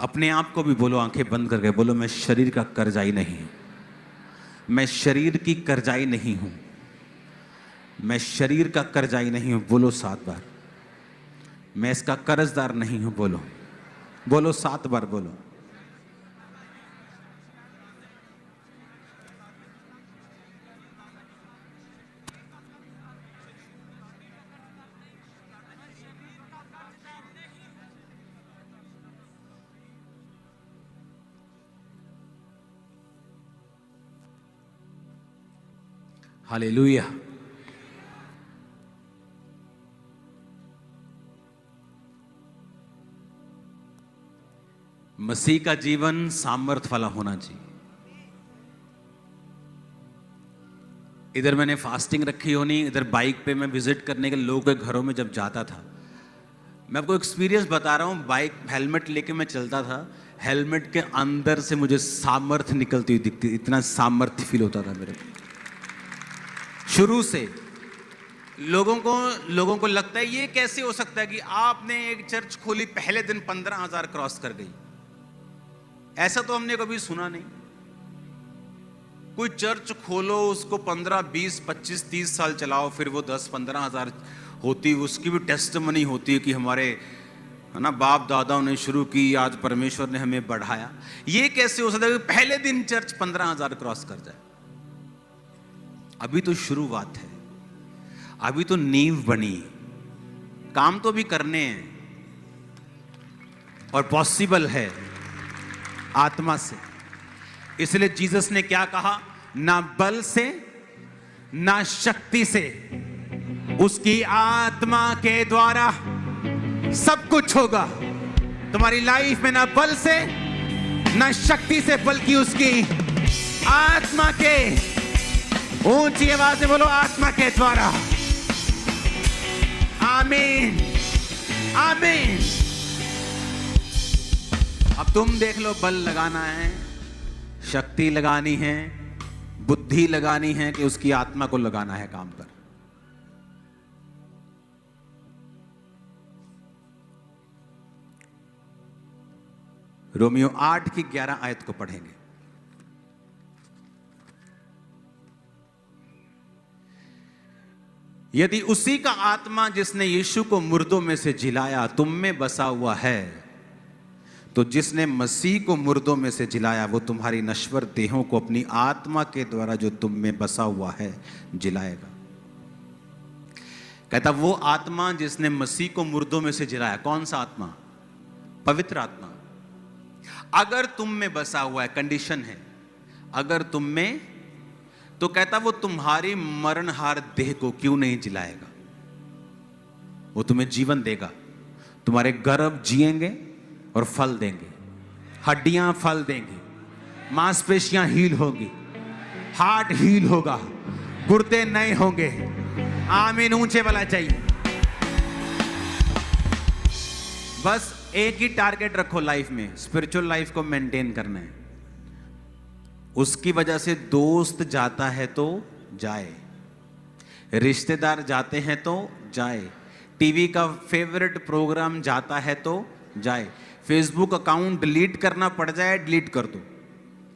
अपने आप को भी बोलो, आंखें बंद करके बोलो, मैं शरीर का कर्जाई नहीं हूं, मैं शरीर की कर्जाई नहीं हूं, मैं शरीर का कर्जाई नहीं हूं। बोलो 7 बार। मैं इसका कर्जदार नहीं हूं। बोलो बोलो 7 बार बोलो। हालेलुया। मसीह का जीवन सामर्थ वाला होना चाहिए। इधर मैंने फास्टिंग रखी होनी, इधर बाइक पे मैं विजिट करने के लोगों के घरों में जब जाता था, मैं आपको एक्सपीरियंस बता रहा हूँ, बाइक हेलमेट लेके मैं चलता था, हेलमेट के अंदर से मुझे सामर्थ निकलती हुई दिखती, इतना सामर्थ्य फील होता था मेरे को। शुरू से लोगों को लगता है ये कैसे हो सकता है कि आपने एक चर्च खोली, पहले दिन 15,000 क्रॉस कर गई। ऐसा तो हमने कभी सुना नहीं। कोई चर्च खोलो, उसको 15, 20, 25, 30 साल चलाओ, फिर वो 10-15,000 होती, उसकी भी टेस्टिमनी होती है कि हमारे ना बाप दादाओं ने शुरू की, आज परमेश्वर ने हमें बढ़ाया। ये कैसे हो सकता है कि पहले दिन चर्च 15,000 क्रॉस कर जाए? अभी तो शुरुआत है, अभी तो नींव बनी, काम तो भी करने हैं और पॉसिबल है आत्मा से। इसलिए जीसस ने क्या कहा? ना बल से ना शक्ति से, उसकी आत्मा के द्वारा सब कुछ होगा तुम्हारी लाइफ में। ना बल से ना शक्ति से, बल्कि उसकी आत्मा के। ऊंची आवाज से बोलो, आत्मा के द्वारा। आमीन आमीन। अब तुम देख लो, बल लगाना है, शक्ति लगानी है, बुद्धि लगानी है कि उसकी आत्मा को लगाना है काम पर। रोमियो 8 की 11 आयत को पढ़ेंगे। यदि उसी का आत्मा जिसने यीशु को मुर्दों में से जिलाया तुम में बसा हुआ है, तो जिसने मसीह को मुर्दों में से जिलाया वो तुम्हारी नश्वर देहों को अपनी आत्मा के द्वारा जो तुम में बसा हुआ है जिलाएगा। कहता वो आत्मा जिसने मसीह को मुर्दों में से जिलाया, कौन सा आत्मा? पवित्र आत्मा। अगर तुम में बसा हुआ है, कंडीशन है, अगर तुम में, तो कहता वो तुम्हारी मरणहार देह को क्यों नहीं जिलाएगा? वो तुम्हें जीवन देगा, तुम्हारे गर्भ जिएंगे और फल देंगे, हड्डियां फल देंगी, मांसपेशियां हील होंगी, हार्ट हील होगा, गुर्दे नए होंगे। आमीन। ऊंचे वाला चाहिए। बस एक ही टारगेट रखो लाइफ में, स्पिरिचुअल लाइफ को मेंटेन करना है। उसकी वजह से दोस्त जाता है तो जाए, रिश्तेदार जाते हैं तो जाए, टीवी का फेवरेट प्रोग्राम जाता है तो जाए, फेसबुक अकाउंट डिलीट करना पड़ जाए डिलीट कर दो।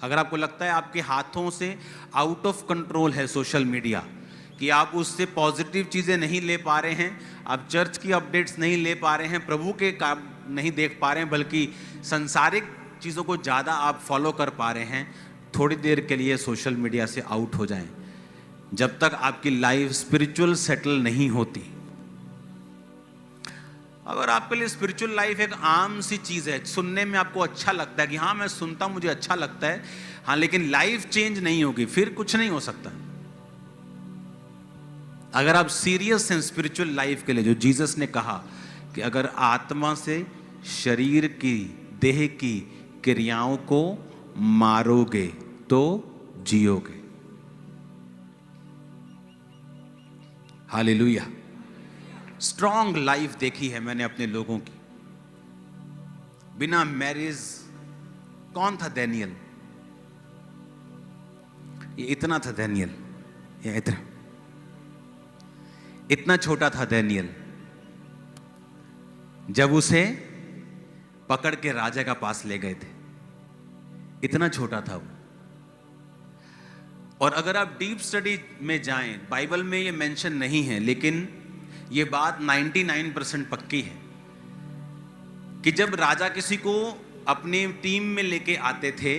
अगर आपको लगता है आपके हाथों से आउट ऑफ कंट्रोल है सोशल मीडिया, कि आप उससे पॉजिटिव चीज़ें नहीं ले पा रहे हैं, आप चर्च की अपडेट्स नहीं ले पा रहे हैं, प्रभु के काम नहीं देख पा रहे हैं, बल्कि संसारिक चीज़ों को ज़्यादा आप फॉलो कर पा रहे हैं, थोड़ी देर के लिए सोशल मीडिया से आउट हो जाएं। जब तक आपकी लाइफ स्पिरिचुअल सेटल नहीं होती। अगर आपके लिए स्पिरिचुअल लाइफ एक आम सी चीज़ है, सुनने में आपको अच्छा लगता है कि हाँ मैं सुनता, मुझे अच्छा लगता है, हाँ, लेकिन लाइफ चेंज नहीं होगी, फिर कुछ नहीं हो सकता। अगर आप सीरियस हैं स्पिरिचुअल लाइफ के लिए, जो जीसस ने कहा कि अगर आत्मा से शरीर की, देह की क्रियाओं को मारोगे तो जियोगे। हालेलुया। स्ट्रॉन्ग लाइफ देखी है मैंने अपने लोगों की, बिना मैरिज। कौन था दानियल? ये इतना था दानियल, ये इतना छोटा था दानियल, जब उसे पकड़ के राजा का पास ले गए थे। इतना छोटा था वो। और अगर आप डीप स्टडी में जाएं, बाइबल में ये मेंशन नहीं है, लेकिन ये बात 99% पक्की है कि जब राजा किसी को अपनी टीम में लेके आते थे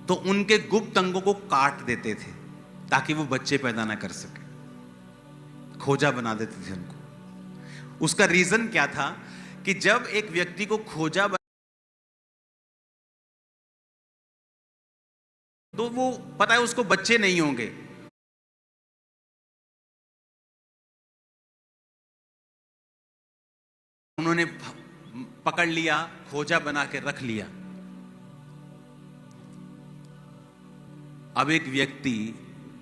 तो उनके गुप्त अंगों को काट देते थे ताकि वो बच्चे पैदा ना कर सके, खोजा बना देते थे उनको। उसका रीजन क्या था कि जब एक व्यक्ति को खोजा तो वो पता है उसको बच्चे नहीं होंगे। उन्होंने पकड़ लिया, खोजा बना के रख लिया। अब एक व्यक्ति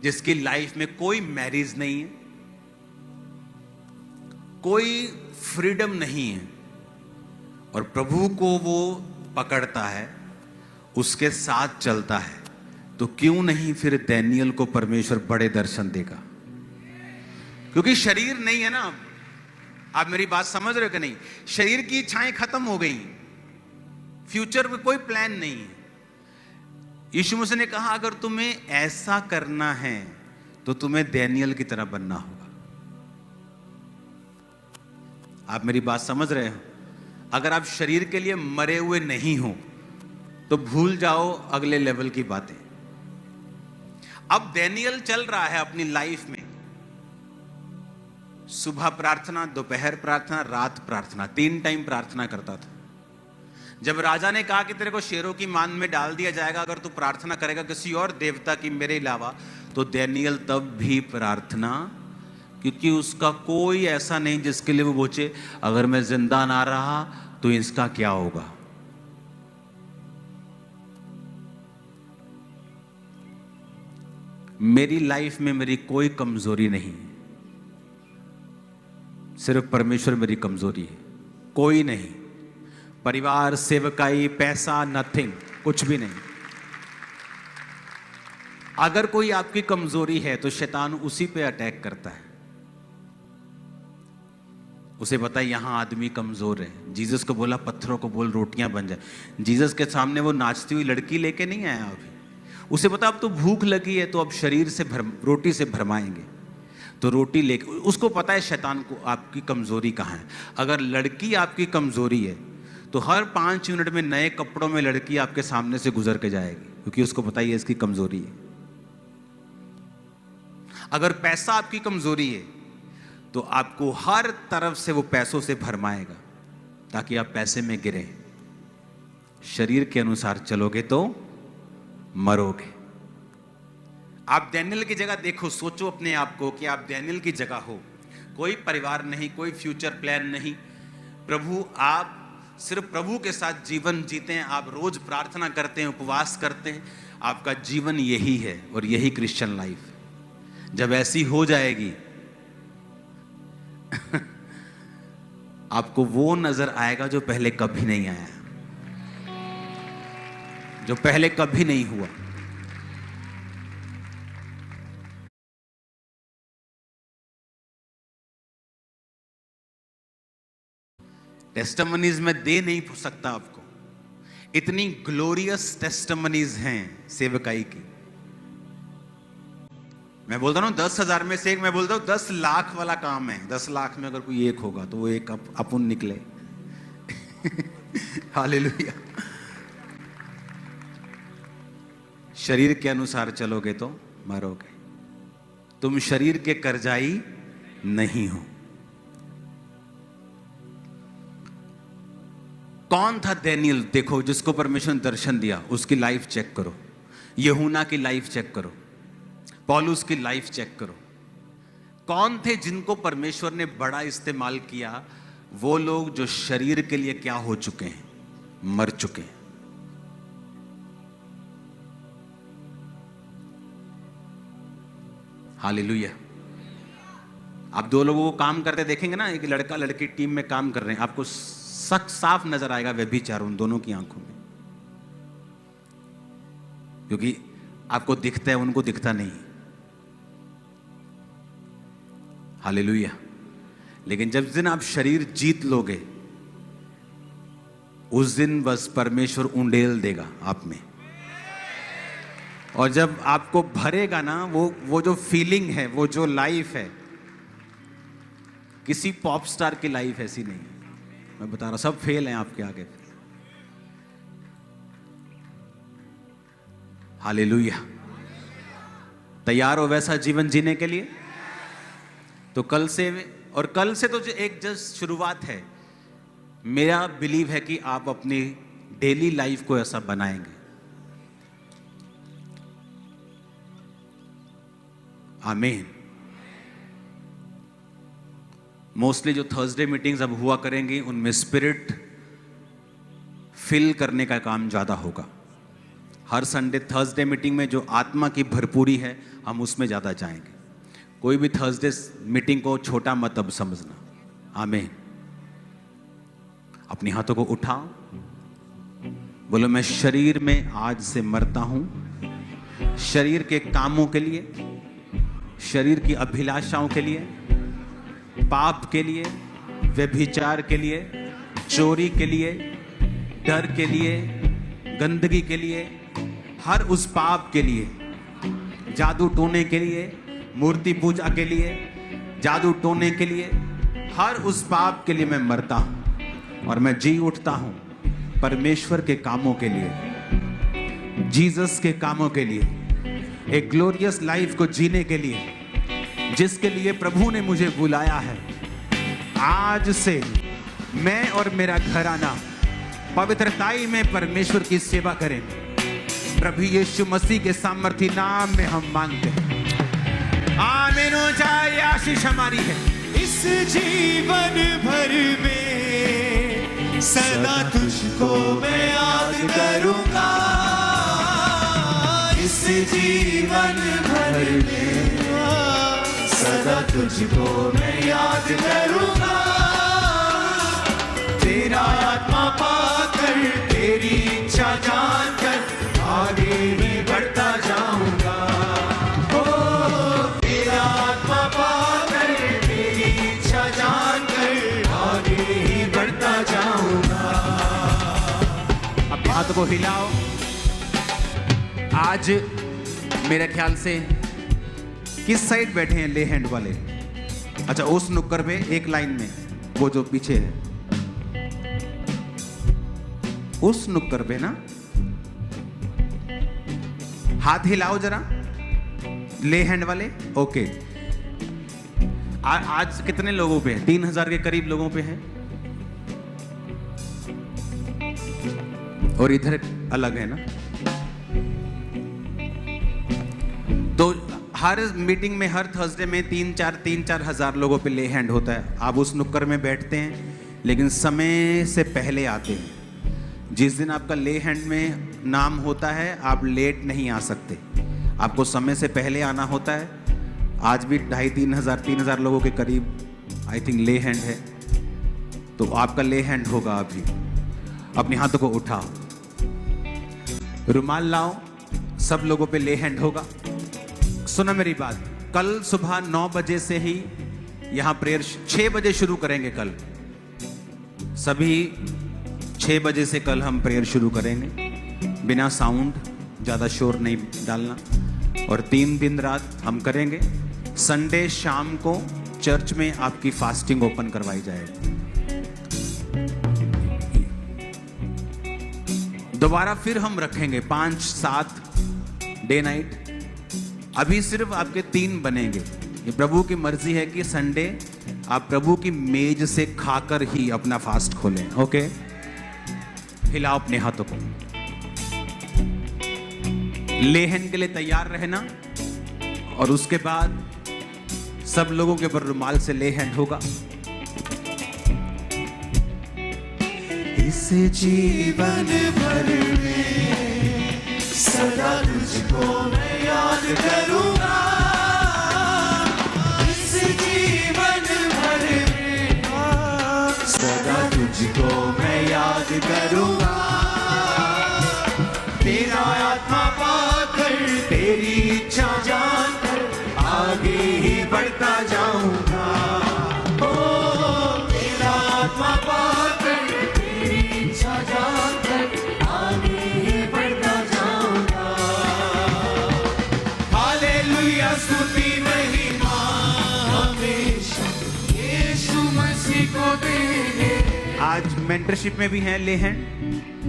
जिसकी लाइफ में कोई मैरिज नहीं है, कोई फ्रीडम नहीं है, और प्रभु को वो पकड़ता है, उसके साथ चलता है, तो क्यों नहीं फिर दानियेल को परमेश्वर बड़े दर्शन देगा? क्योंकि शरीर नहीं है ना। आप मेरी बात समझ रहे हो कि नहीं? शरीर की इच्छाएं खत्म हो गई, फ्यूचर में कोई प्लान नहीं है। यीशु मसीह ने कहा अगर तुम्हें ऐसा करना है तो तुम्हें दानियेल की तरह बनना होगा। आप मेरी बात समझ रहे हो? अगर आप शरीर के लिए मरे हुए नहीं हो तो भूल जाओ अगले लेवल की बातें। अब दानियेल चल रहा है अपनी लाइफ में, सुबह प्रार्थना, दोपहर प्रार्थना, रात प्रार्थना, 3 टाइम प्रार्थना करता था। जब राजा ने कहा कि तेरे को शेरों की मान में डाल दिया जाएगा अगर तू प्रार्थना करेगा किसी और देवता की मेरे अलावा, तो दानियेल तब भी प्रार्थना, क्योंकि उसका कोई ऐसा नहीं जिसके लिए वो पूछे अगर मैं जिंदा ना रहा तो इसका क्या होगा। मेरी लाइफ में मेरी कोई कमजोरी नहीं, सिर्फ परमेश्वर मेरी कमजोरी है, कोई नहीं। परिवार, सेवकाई, पैसा, नथिंग, कुछ भी नहीं। अगर कोई आपकी कमजोरी है तो शैतान उसी पे अटैक करता है। उसे पता है यहां आदमी कमजोर है। जीसस को बोला पत्थरों को बोल रोटियां बन जाए। जीसस के सामने वो नाचती हुई लड़की लेके नहीं आया अभी। उसे पता अब तो भूख लगी है तो अब शरीर से रोटी से भरमाएंगे, तो रोटी लेके, उसको पता है शैतान को आपकी कमजोरी कहाँ है। अगर लड़की आपकी कमजोरी है तो हर 5 मिनट में नए कपड़ों में लड़की आपके सामने से गुजर के जाएगी, क्योंकि उसको पता ही है इसकी कमजोरी है। अगर पैसा आपकी कमजोरी है तो आपको हर तरफ से वो पैसों से भरमाएगा ताकि आप पैसे में गिरे। शरीर के अनुसार चलोगे तो मरोगे। आप दानियेल की जगह देखो, सोचो अपने आप को कि आप दानियेल की जगह हो। कोई परिवार नहीं, कोई फ्यूचर प्लान नहीं। प्रभु, आप सिर्फ प्रभु के साथ जीवन जीते हैं। आप रोज प्रार्थना करते हैं, उपवास करते हैं। आपका जीवन यही है और यही क्रिश्चियन लाइफ। जब ऐसी हो जाएगी आपको वो नजर आएगा जो पहले कभी नहीं आया, जो पहले कभी नहीं हुआ। टेस्टिमनीज में दे नहीं सकता आपको, इतनी ग्लोरियस टेस्टिमनीज हैं सेवकाई की। मैं बोलता हूँ 10,000 में से एक, मैं बोलता हूँ 10 लाख वाला काम है। 10 लाख में अगर कोई एक होगा तो वो एक अपन निकले। हालेलुया। शरीर के अनुसार चलोगे तो मरोगे। तुम शरीर के कर्जाई नहीं हो। कौन था दानियेल? देखो, जिसको परमेश्वर ने दर्शन दिया उसकी लाइफ चेक करो। यूहन्ना की लाइफ चेक करो, पौलुस की लाइफ चेक करो। कौन थे जिनको परमेश्वर ने बड़ा इस्तेमाल किया? वो लोग जो शरीर के लिए क्या हो चुके हैं, मर चुके हैं। हालेलुया। आप 2 लोगों को काम करते देखेंगे ना, एक लड़का लड़की टीम में काम कर रहे हैं, आपको साफ नजर आएगा व्यभिचार उन दोनों की आंखों में, क्योंकि आपको दिखता है, उनको दिखता नहीं। हालेलुया। लेकिन जब दिन आप शरीर जीत लोगे उस दिन बस परमेश्वर उंडेल देगा आप में। और जब आपको भरेगा ना, वो जो फीलिंग है, वो जो लाइफ है, किसी पॉप स्टार की लाइफ ऐसी नहीं है। मैं बता रहा हूं, सब फेल हैं आपके आगे। हालेलुया। तैयार हो वैसा जीवन जीने के लिए? तो कल से तो जो एक जस्ट शुरुआत है। मेरा बिलीव है कि आप अपनी डेली लाइफ को ऐसा बनाएंगे। आमीन। मोस्टली जो थर्सडे मीटिंग्स अब हुआ करेंगी, उनमें स्पिरिट फिल करने का काम ज्यादा होगा। हर संडे थर्सडे मीटिंग में जो आत्मा की भरपूरी है, हम उसमें ज्यादा जाएंगे। कोई भी थर्सडे मीटिंग को छोटा मत अब समझना। आमीन। अपने हाथों को उठाओ, बोलो मैं शरीर में आज से मरता हूं, शरीर के कामों के लिए, शरीर की अभिलाषाओं के लिए, पाप के लिए, व्यभिचार के लिए, चोरी के लिए, डर के लिए, गंदगी के लिए, हर उस पाप के लिए, जादू टोने के लिए, मूर्ति पूजा के लिए, जादू टोने के लिए, हर उस पाप के लिए मैं मरता हूं और मैं जी उठता हूं परमेश्वर के कामों के लिए, जीसस के कामों के लिए, एक ग्लोरियस लाइफ को जीने के लिए जिसके लिए प्रभु ने मुझे बुलाया है। आज से मैं और मेरा घराना पवित्रताई में परमेश्वर की सेवा करें। प्रभु यीशु मसीह के सामर्थी नाम में हम मांगते हैं। आमीन। हो जाए, आशीष हमारी है। इस जीवन भर में सदा तुझको मैं याद करूंगा। इस जीवन भर में सदा तुझको मैं याद करूंगा। तेरा आत्मा पाकर, तेरी इच्छा जानकर आगे ही बढ़ता जाऊंगा। ओ तेरा आत्मा पाकर, तेरी इच्छा जानकर आगे ही बढ़ता जाऊंगा। अब हाथ को हिलाओ। आज मेरे ख्याल से किस साइड बैठे हैं ले हैंड वाले? अच्छा, उस नुक्कर पे एक लाइन में, वो जो पीछे है उस नुक्कर पे ना। हाथ हिलाओ जरा, ले हैंड वाले। ओके। आज कितने लोगों पे है? 3000 के करीब लोगों पे है। और इधर अलग है ना। तो हर मीटिंग में, हर थर्सडे में 3-4 हजार लोगों पे ले हैंड होता है। आप उस नुक्कर में बैठते हैं, लेकिन समय से पहले आते हैं। जिस दिन आपका ले हैंड में नाम होता है, आप लेट नहीं आ सकते, आपको समय से पहले आना होता है। आज भी 2,500-3,000 लोगों के करीब आई थिंक ले हैंड है। तो आपका ले हैंड होगा अभी। अपने हाथों को उठाओ, रुमाल लाओ, सब लोगों पे ले हैंड होगा। सुना मेरी बात, कल सुबह 9 बजे से ही यहां प्रेयर 6 बजे शुरू करेंगे। कल सभी 6 बजे से कल हम प्रेयर शुरू करेंगे, बिना साउंड, ज़्यादा शोर नहीं डालना। और 3 दिन रात हम करेंगे। संडे शाम को चर्च में आपकी फास्टिंग ओपन करवाई जाएगी। दोबारा फिर हम रखेंगे 5-7 डे नाइट। अभी सिर्फ आपके 3 बनेंगे। ये प्रभु की मर्जी है कि संडे आप प्रभु की मेज से खाकर ही अपना फास्ट खोलें। ओके, हिलाओ अपने हाथों को। लेहन के लिए तैयार रहना। और उसके बाद सब लोगों के ऊपर रुमाल से लेहन होगा। इस जीवन भर में सदा तुझको मैं याद करूंगा। इस जीवन भर में सदा तुझको मैं याद करूंगा। तेरा आत्मा पाकर, तेरी इच्छा जानकर आगे ही बढ़ता जाऊंगा। ओ तेरा आत्मा पाकर, तेरी इच्छा जानकर मेंटरशिप में भी हैं ले हैं,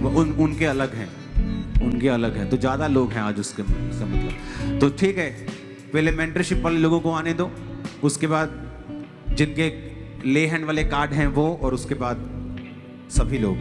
वो उनके अलग हैं, उनके अलग हैं। तो ज़्यादा लोग हैं आज उसका मतलब। तो ठीक है, पहले मेंटरशिप वाले लोगों को आने दो, उसके बाद जिनके ले हैंड वाले कार्ड हैं वो, और उसके बाद सभी लोग।